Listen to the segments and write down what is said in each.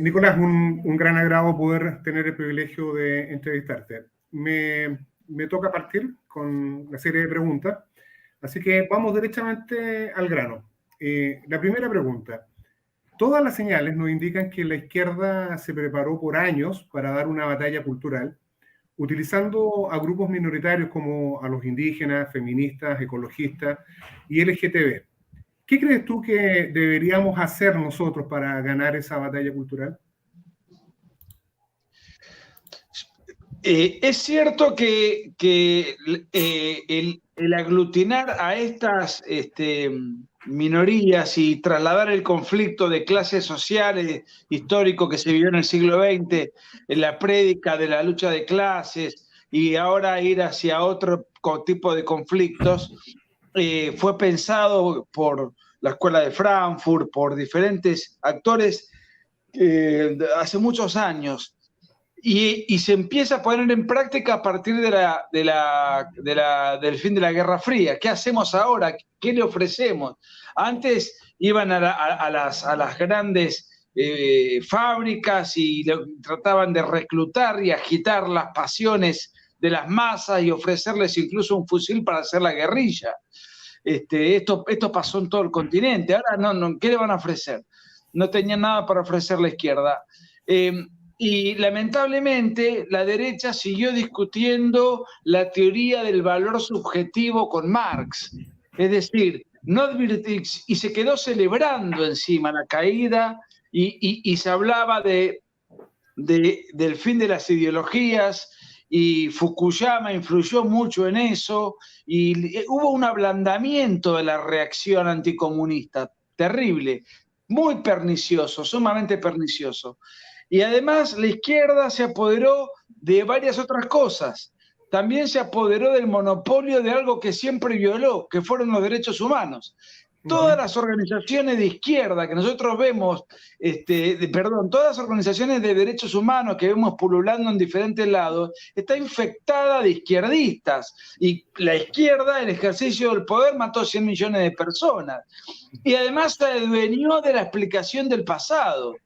Nicolás, un gran agrado poder tener el privilegio de entrevistarte. Me toca partir con una serie de preguntas, así que vamos directamente al grano. La primera pregunta. Todas las señales nos indican que la izquierda se preparó por años para dar una batalla cultural, utilizando a grupos minoritarios como a los indígenas, feministas, ecologistas y LGTB. ¿Qué crees tú que deberíamos hacer nosotros para ganar esa batalla cultural? Es cierto que el aglutinar a estas minorías y trasladar el conflicto de clases sociales histórico que se vivió en el siglo XX, en la prédica de la lucha de clases y ahora ir hacia otro tipo de conflictos, fue pensado por la Escuela de Frankfurt, por diferentes actores hace muchos años. Y se empieza a poner en práctica a partir del fin de la Guerra Fría. ¿Qué hacemos ahora? ¿Qué le ofrecemos? Antes iban a las grandes fábricas y trataban de reclutar y agitar las pasiones de las masas y ofrecerles incluso un fusil para hacer la guerrilla. Esto pasó en todo el continente. Ahora no, ¿qué le van a ofrecer? No tenían nada para ofrecer la izquierda. Y lamentablemente la derecha siguió discutiendo la teoría del valor subjetivo con Marx. Es decir, y se quedó celebrando encima la caída y se hablaba del fin de las ideologías, y Fukuyama influyó mucho en eso, y hubo un ablandamiento de la reacción anticomunista, terrible, muy pernicioso, sumamente pernicioso. Y además la izquierda se apoderó de varias otras cosas. También se apoderó del monopolio de algo que siempre violó, que fueron los derechos humanos. Todas las organizaciones de izquierda que nosotros vemos, todas las organizaciones de derechos humanos que vemos pululando en diferentes lados, está infectada de izquierdistas. Y la izquierda, el ejercicio del poder, mató 100 millones de personas. Y además se adueñó de la explicación del pasado.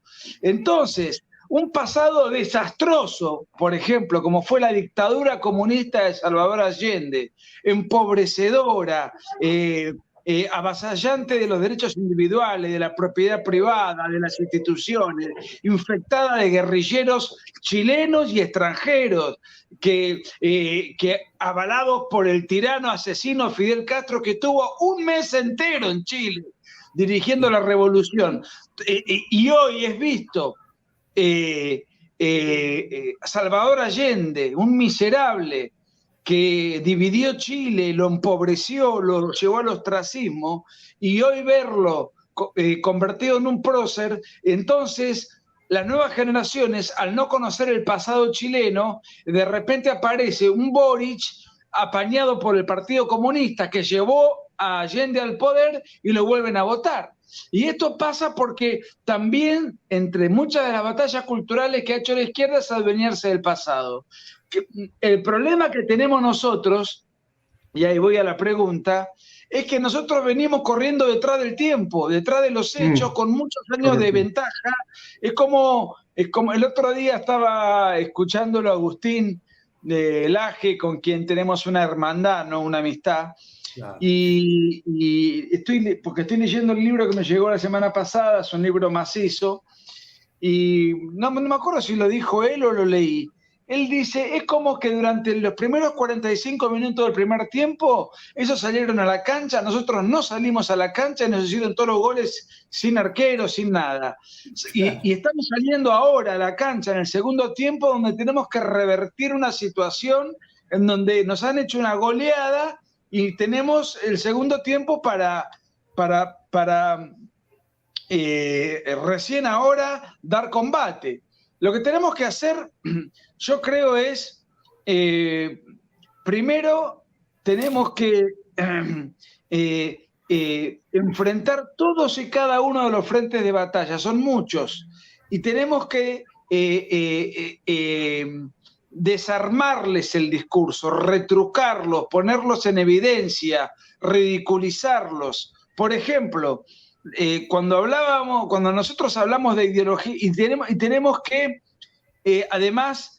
Entonces, un pasado desastroso, por ejemplo, como fue la dictadura comunista de Salvador Allende, empobrecedora, avasallante de los derechos individuales, de la propiedad privada, de las instituciones, infectada de guerrilleros chilenos y extranjeros, que avalados por el tirano asesino Fidel Castro, que estuvo un mes entero en Chile dirigiendo la revolución. Y hoy es visto Salvador Allende, un miserable que dividió Chile, lo empobreció, lo llevó al ostracismo, y hoy verlo convertido en un prócer. Entonces las nuevas generaciones, al no conocer el pasado chileno, de repente aparece un Boric apañado por el Partido Comunista que llevó a Allende al poder y lo vuelven a votar. Y esto pasa porque también, entre muchas de las batallas culturales que ha hecho la izquierda, es adueñarse del pasado. El problema que tenemos nosotros, y ahí voy a la pregunta, es que nosotros venimos corriendo detrás del tiempo, detrás de los hechos, con muchos años de ventaja. Es como el otro día estaba escuchándolo a Agustín de Laje, con quien tenemos una hermandad, ¿no? Una amistad. Claro. Porque estoy leyendo el libro que me llegó la semana pasada, es un libro macizo, y no me acuerdo si lo dijo él o lo leí. Él dice, es como que durante los primeros 45 minutos del primer tiempo, ellos salieron a la cancha, nosotros no salimos a la cancha y nos hicieron todos los goles sin arquero, sin nada. Y estamos saliendo ahora a la cancha en el segundo tiempo, donde tenemos que revertir una situación en donde nos han hecho una goleada y tenemos el segundo tiempo para recién ahora dar combate. Lo que tenemos que hacer, yo creo, es, primero, tenemos que enfrentar todos y cada uno de los frentes de batalla, son muchos, y tenemos que desarmarles el discurso, retrucarlos, ponerlos en evidencia, ridiculizarlos. Por ejemplo, cuando nosotros hablamos de ideología, y tenemos que, además,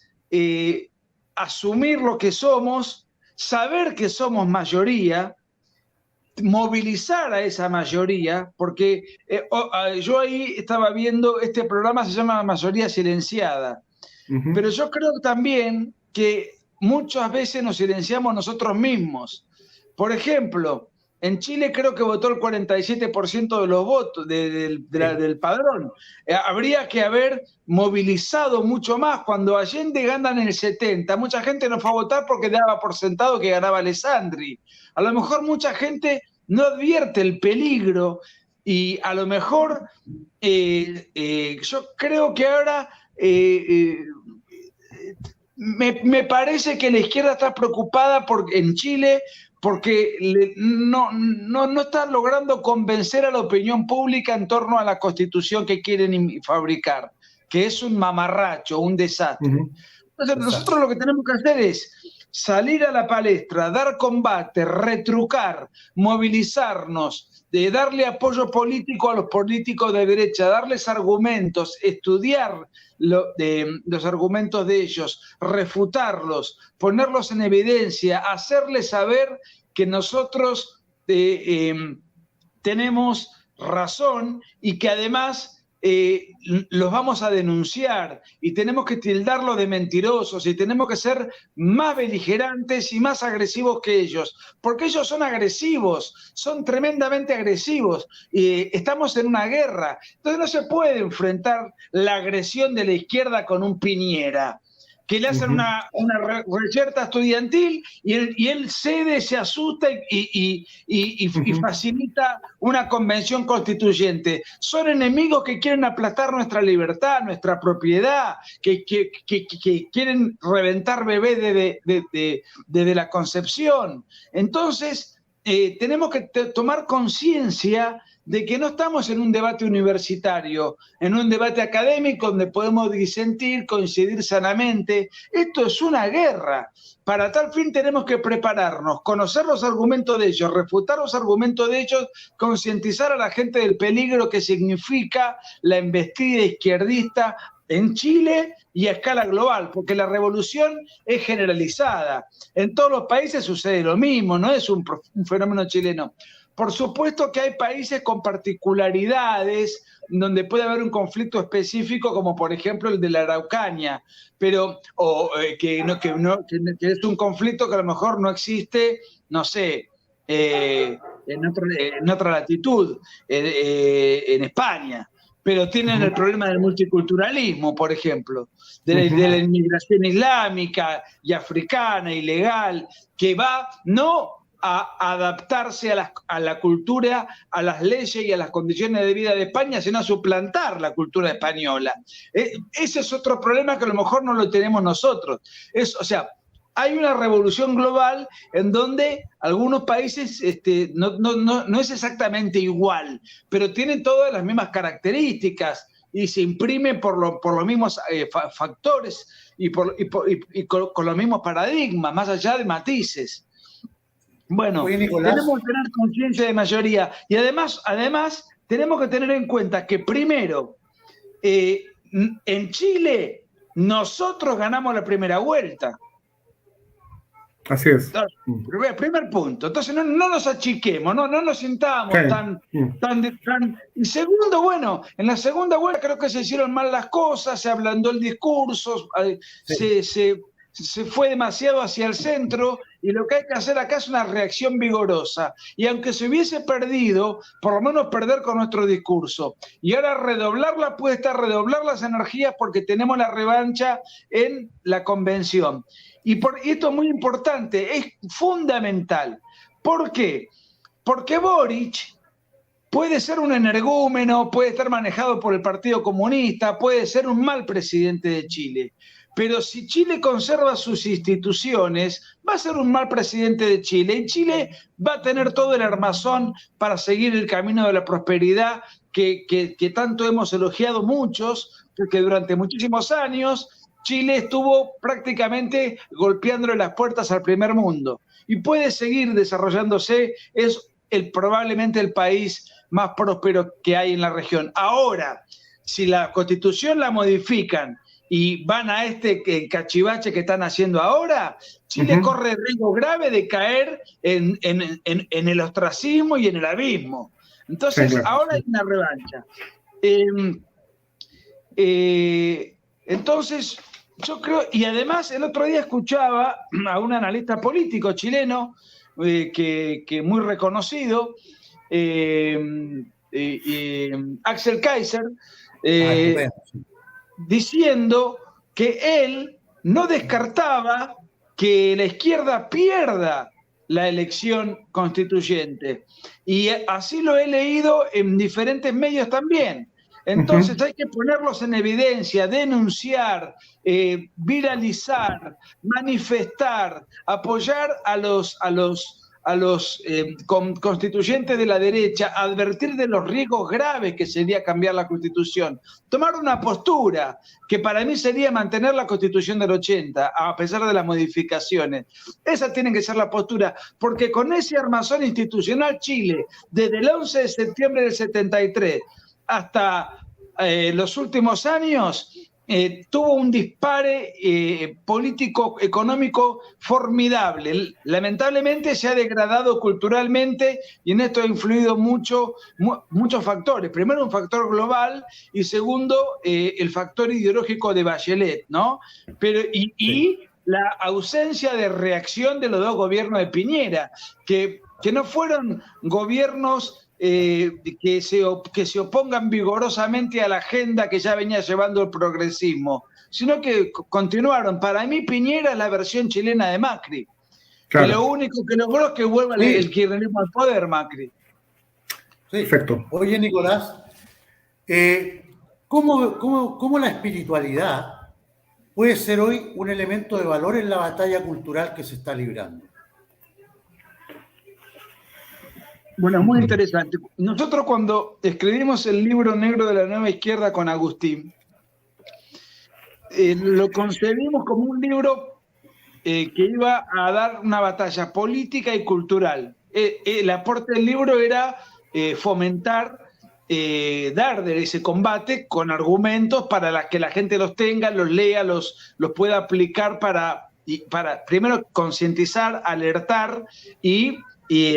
asumir lo que somos, saber que somos mayoría, movilizar a esa mayoría, porque yo ahí estaba viendo, este programa se llama Mayoría Silenciada, pero yo creo también que muchas veces nos silenciamos nosotros mismos. Por ejemplo, en Chile creo que votó el 47% de los votos del padrón. Habría que haber movilizado mucho más. Cuando Allende ganan el 70%, mucha gente no fue a votar porque daba por sentado que ganaba Alessandri. A lo mejor mucha gente no advierte el peligro y a lo mejor yo creo que ahora me parece que la izquierda está preocupada en Chile porque no está logrando convencer a la opinión pública en torno a la constitución que quieren fabricar, que es un mamarracho, un desastre. Entonces, nosotros lo que tenemos que hacer es salir a la palestra, dar combate, retrucar, movilizarnos, de darle apoyo político a los políticos de derecha, darles argumentos, estudiar los argumentos de ellos, refutarlos, ponerlos en evidencia, hacerles saber que nosotros tenemos razón y que además los vamos a denunciar y tenemos que tildarlos de mentirosos y tenemos que ser más beligerantes y más agresivos que ellos, porque ellos son agresivos, son tremendamente agresivos y estamos en una guerra. Entonces no se puede enfrentar la agresión de la izquierda con un Piñera, que le hacen una reyerta estudiantil y él cede, se asusta y facilita una convención constituyente. Son enemigos que quieren aplastar nuestra libertad, nuestra propiedad, que quieren reventar bebés desde la concepción. Entonces, tenemos que tomar conciencia de que no estamos en un debate universitario, en un debate académico donde podemos disentir, coincidir sanamente. Esto es una guerra. Para tal fin tenemos que prepararnos, conocer los argumentos de ellos, refutar los argumentos de ellos, concientizar a la gente del peligro que significa la embestida izquierdista en Chile y a escala global, porque la revolución es generalizada. En todos los países sucede lo mismo, no es un fenómeno chileno. Por supuesto que hay países con particularidades donde puede haber un conflicto específico, como por ejemplo el de la Araucanía, pero que es un conflicto que a lo mejor no existe, no sé, en otra latitud, en España. Pero tienen el problema del multiculturalismo, por ejemplo, de la inmigración islámica y africana, ilegal, que va no a adaptarse a la cultura, a las leyes y a las condiciones de vida de España, sino a suplantar la cultura española. Ese es otro problema que a lo mejor no lo tenemos nosotros. O sea, hay una revolución global en donde algunos países no es exactamente igual, pero tienen todas las mismas características y se imprimen por los mismos factores y con los mismos paradigmas, más allá de matices. Bueno, tenemos que tener conciencia de mayoría y además tenemos que tener en cuenta que primero, en Chile nosotros ganamos la primera vuelta. Así es. Primer punto. Entonces no nos achiquemos, no nos sintamos tan. Y segundo, bueno, en la segunda vuelta creo que se hicieron mal las cosas, se ablandó el discurso, se fue demasiado hacia el centro y lo que hay que hacer acá es una reacción vigorosa. Y aunque se hubiese perdido, por lo menos perder con nuestro discurso. Y ahora redoblar las energías porque tenemos la revancha en la convención. Y esto es muy importante, es fundamental. ¿Por qué? Porque Boric puede ser un energúmeno, puede estar manejado por el Partido Comunista, puede ser un mal presidente de Chile. Pero si Chile conserva sus instituciones, va a ser un mal presidente de Chile. Y Chile va a tener todo el armazón para seguir el camino de la prosperidad que tanto hemos elogiado muchos, porque durante muchísimos años Chile estuvo prácticamente golpeándole las puertas al primer mundo. Y puede seguir desarrollándose, es probablemente el país más próspero que hay en la región. Ahora, si la Constitución la modifican y van a este cachivache que están haciendo ahora, Chile corre el riesgo grave de caer en el ostracismo y en el abismo. Entonces, sí, claro, ahora hay una revancha. Entonces, yo creo, y además el otro día escuchaba a un analista político chileno que muy reconocido, Axel Kaiser, diciendo que él no descartaba que la izquierda pierda la elección constituyente. Y así lo he leído en diferentes medios también. Entonces hay que ponerlos en evidencia, denunciar, viralizar, manifestar, apoyar a los constituyentes de la derecha, advertir de los riesgos graves que sería cambiar la Constitución, tomar una postura que para mí sería mantener la Constitución del 80, a pesar de las modificaciones. Esa tiene que ser la postura, porque con ese armazón institucional Chile, desde el 11 de septiembre del 73 hasta los últimos años, tuvo un dispare político-económico formidable. Lamentablemente se ha degradado culturalmente y en esto ha influido muchos factores. Primero, un factor global y segundo, el factor ideológico de Bachelet, ¿no? Y la ausencia de reacción de los dos gobiernos de Piñera, que no fueron gobiernos que se opongan vigorosamente a la agenda que ya venía llevando el progresismo, sino que continuaron. Para mí Piñera es la versión chilena de Macri, claro, que lo único que logró es que vuelva el kirchnerismo al poder, Macri. Sí. Perfecto. Oye, Nicolás, ¿cómo la espiritualidad puede ser hoy un elemento de valor en la batalla cultural que se está librando? Bueno, muy interesante. Nosotros cuando escribimos el libro negro de la nueva izquierda con Agustín, lo concebimos como un libro que iba a dar una batalla política y cultural. El aporte del libro era fomentar, dar ese combate con argumentos para que la gente los tenga, los lea, los pueda aplicar para primero concientizar, alertar y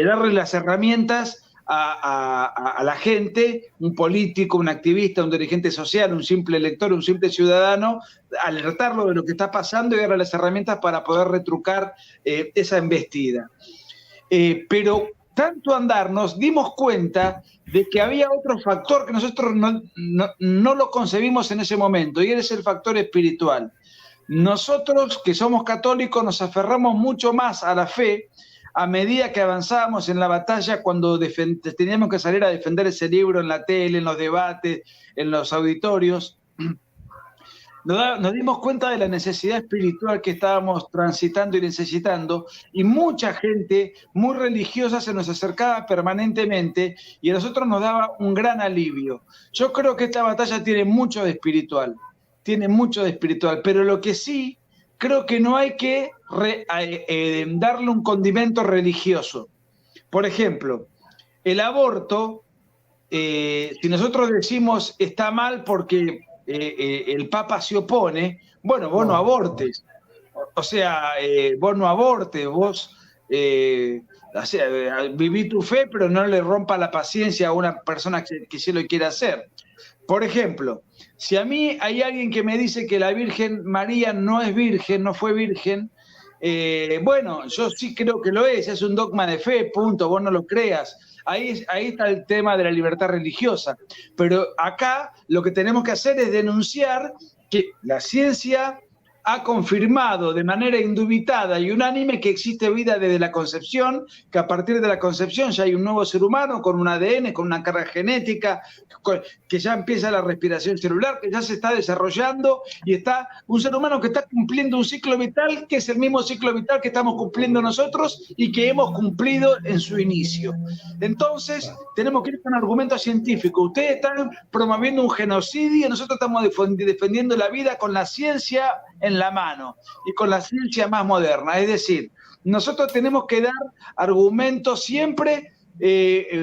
darle las herramientas a la gente, un político, un activista, un dirigente social, un simple elector, un simple ciudadano, alertarlo de lo que está pasando y darle las herramientas para poder retrucar esa embestida. Pero tanto andar, nos dimos cuenta de que había otro factor que nosotros no lo concebimos en ese momento, y es el factor espiritual. Nosotros, que somos católicos, nos aferramos mucho más a la fe a medida que avanzábamos en la batalla, cuando teníamos que salir a defender ese libro en la tele, en los debates, en los auditorios. Nos dimos cuenta de la necesidad espiritual que estábamos transitando y necesitando, y mucha gente muy religiosa se nos acercaba permanentemente y a nosotros nos daba un gran alivio. Yo creo que esta batalla tiene mucho de espiritual, pero lo que sí, creo que no hay que darle un condimento religioso. Por ejemplo, el aborto, si nosotros decimos está mal porque el Papa se opone, bueno, vos no abortes. O sea, vos no abortes, vos viví tu fe, pero no le rompa la paciencia a una persona que sí lo quiere hacer. Por ejemplo, si a mí hay alguien que me dice que la Virgen María no es virgen, no fue virgen, bueno, yo sí creo que lo es un dogma de fe, punto, vos no lo creas. Ahí está el tema de la libertad religiosa. Pero acá lo que tenemos que hacer es denunciar que la ciencia ha confirmado de manera indubitada y unánime que existe vida desde la concepción, que a partir de la concepción ya hay un nuevo ser humano con un ADN, con una carga genética, que ya empieza la respiración celular, que ya se está desarrollando y está un ser humano que está cumpliendo un ciclo vital que es el mismo ciclo vital que estamos cumpliendo nosotros y que hemos cumplido en su inicio. Entonces, tenemos que ir con argumentos científicos. Ustedes están promoviendo un genocidio y nosotros estamos defendiendo la vida con la ciencia en la mano y con la ciencia más moderna. Es decir, nosotros tenemos que dar argumentos siempre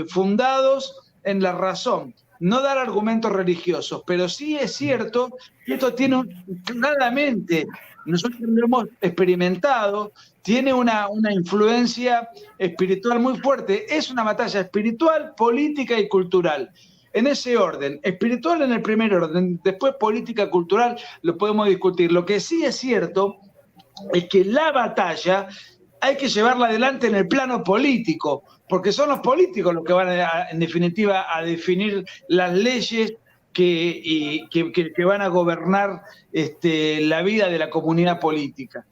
fundados en la razón, no dar argumentos religiosos, pero sí es cierto que esto tiene claramente, nosotros lo hemos experimentado, tiene una influencia espiritual muy fuerte. Es una batalla espiritual, política y cultural. En ese orden, espiritual en el primer orden, después política, cultural, lo podemos discutir. Lo que sí es cierto es que la batalla hay que llevarla adelante en el plano político, porque son los políticos los que van, en definitiva, a definir las leyes que van a gobernar la vida de la comunidad política.